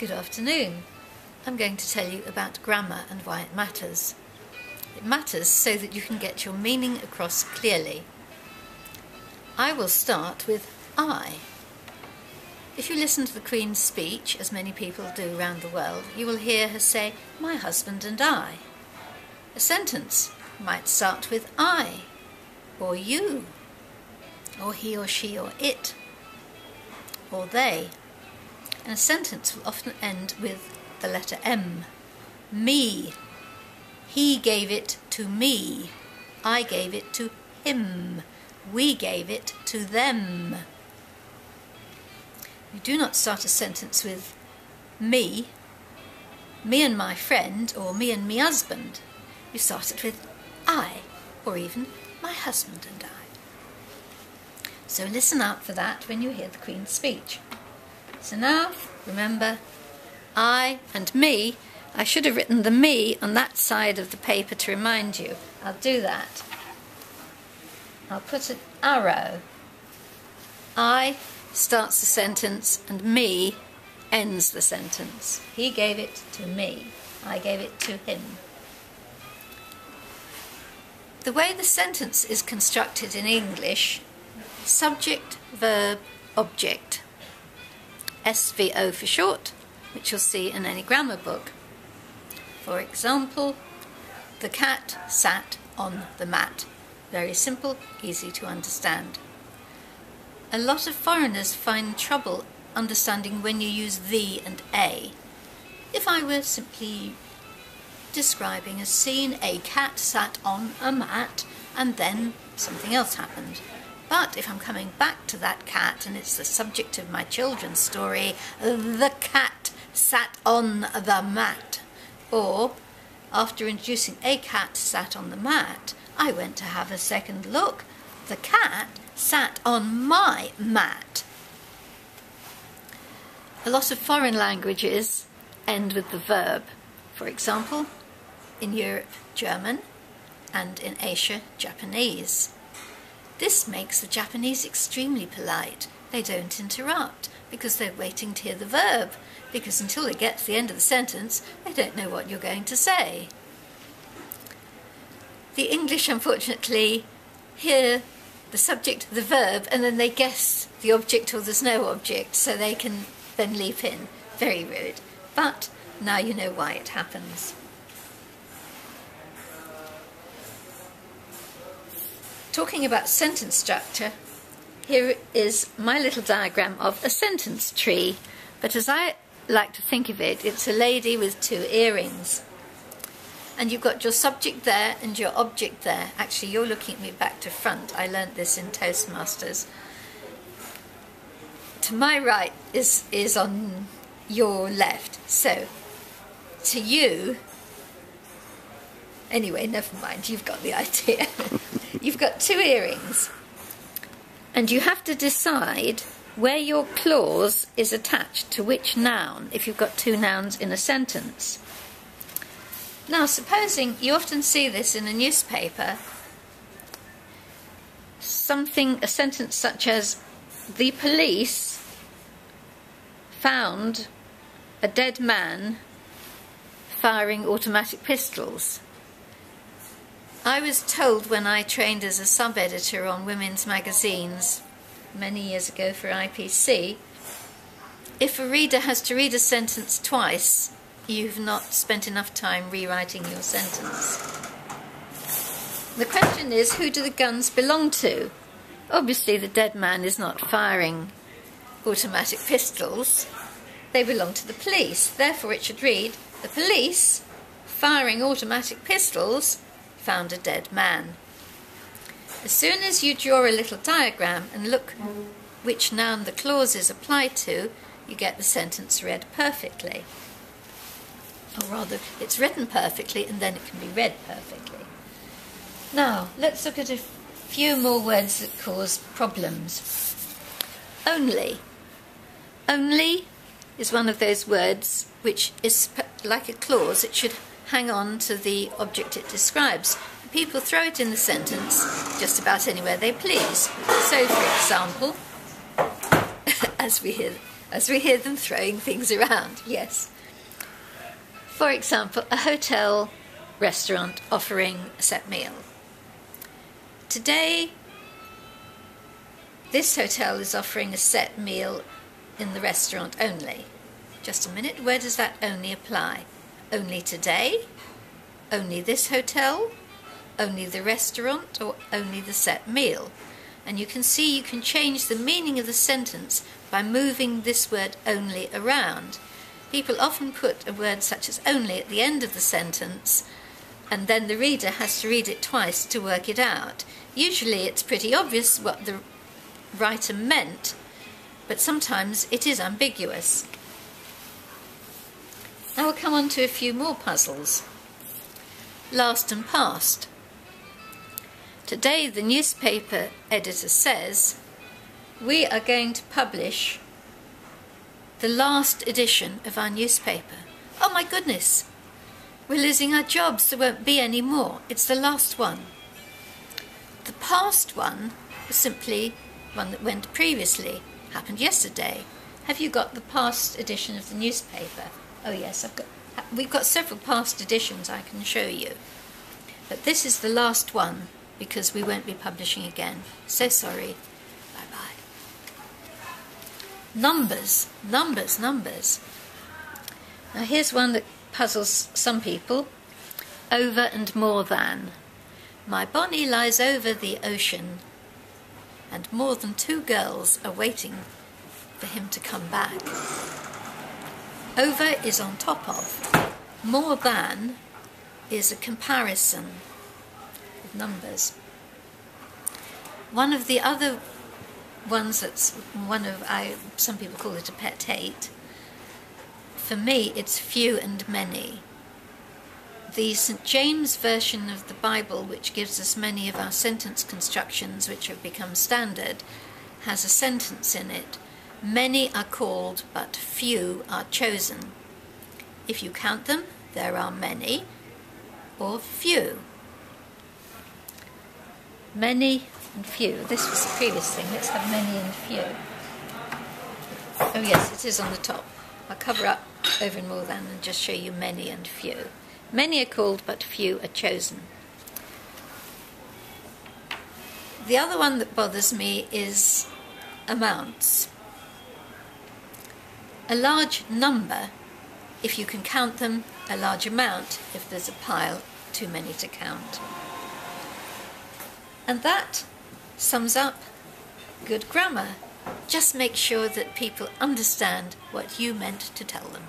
Good afternoon. I'm going to tell you about grammar and why it matters. It matters so that you can get your meaning across clearly. I will start with I. If you listen to the Queen's speech, as many people do around the world, you will hear her say, "My husband and I." A sentence might start with I, or you, or he or she or it, or they. And a sentence will often end with the letter M. Me. He gave it to me. I gave it to him. We gave it to them. You do not start a sentence with me and my friend, or me and me husband. You start it with I, or even my husband and I. So listen out for that when you hear the Queen's speech. So now, remember, I and me. I should have written the me on that side of the paper to remind you. I'll do that. I'll put an arrow. I starts the sentence and me ends the sentence. He gave it to me. I gave it to him. The way the sentence is constructed in English, subject, verb, object. SVO for short, which you'll see in any grammar book. For example, the cat sat on the mat. Very simple, easy to understand. A lot of foreigners find trouble understanding when you use the and a. If I were simply describing a scene, a cat sat on a mat, and then something else happened. But if I'm coming back to that cat, and it's the subject of my children's story, the cat sat on the mat. Or, after introducing a cat sat on the mat, I went to have a second look. The cat sat on my mat. A lot of foreign languages end with the verb. For example, in Europe, German, and in Asia, Japanese. This makes the Japanese extremely polite. They don't interrupt because they're waiting to hear the verb, because until they get to the end of the sentence, they don't know what you're going to say. The English, unfortunately, hear the subject, the verb, and then they guess the object or there's no object, so they can then leap in. Very rude. But now you know why it happens. Talking about sentence structure, here is my little diagram of a sentence tree, but as I like to think of it, it's a lady with two earrings. And you've got your subject there and your object there. Actually, you're looking at me back to front. I learnt this in Toastmasters. To my right is on your left. So, to you... Anyway, never mind, you've got the idea. You've got two earrings. And you have to decide where your clause is attached to which noun, if you've got two nouns in a sentence. Now, supposing you often see this in a newspaper, a sentence such as, "The police found a dead man firing automatic pistols." I was told when I trained as a sub-editor on women's magazines many years ago for IPC, if a reader has to read a sentence twice, you've not spent enough time rewriting your sentence. The question is, who do the guns belong to? Obviously the dead man is not firing automatic pistols. They belong to the police. Therefore it should read, "The police, firing automatic pistols, found a dead man." As soon as you draw a little diagram and look which noun the clauses apply to, you get the sentence read perfectly. Or rather, it's written perfectly and then it can be read perfectly. Now, let's look at a few more words that cause problems. Only. Only is one of those words which is like a clause. It should hang on to the object it describes. People throw it in the sentence just about anywhere they please. So, for example, as we hear as we hear them throwing things around, yes. For example, a hotel restaurant offering a set meal. Today, this hotel is offering a set meal in the restaurant only. Just a minute, where does that only apply? Only today? Only this hotel? Only the restaurant? Or only the set meal? And you can see you can change the meaning of the sentence by moving this word only around. People often put a word such as only at the end of the sentence, and then the reader has to read it twice to work it out. Usually it's pretty obvious what the writer meant, but sometimes it is ambiguous. Now we'll come on to a few more puzzles. Last and past. Today the newspaper editor says, we are going to publish the last edition of our newspaper. Oh my goodness, we're losing our jobs, there won't be any more. It's the last one. The past one was simply one that went previously, happened yesterday. Have you got the past edition of the newspaper? Oh yes, we've got several past editions I can show you. But this is the last one because we won't be publishing again. So sorry. Bye-bye. Numbers, numbers, numbers. Now here's one that puzzles some people. Over and more than. My Bonnie lies over the ocean, and more than 2 girls are waiting for him to come back. Over is on top of. More than is a comparison of numbers. One of the other ones that's some people call it a pet hate. For me, it's few and many. The St. James version of the Bible, which gives us many of our sentence constructions which have become standard, has a sentence in it. Many are called, but few are chosen. If you count them, there are many or few. Many and few. This was the previous thing. Let's have many and few. Oh yes, it is on the top. I'll cover up over and more than and just show you many and few. Many are called, but few are chosen. The other one that bothers me is amounts. A large number, if you can count them, a large amount, if there's a pile too many to count. And that sums up good grammar. Just make sure that people understand what you meant to tell them.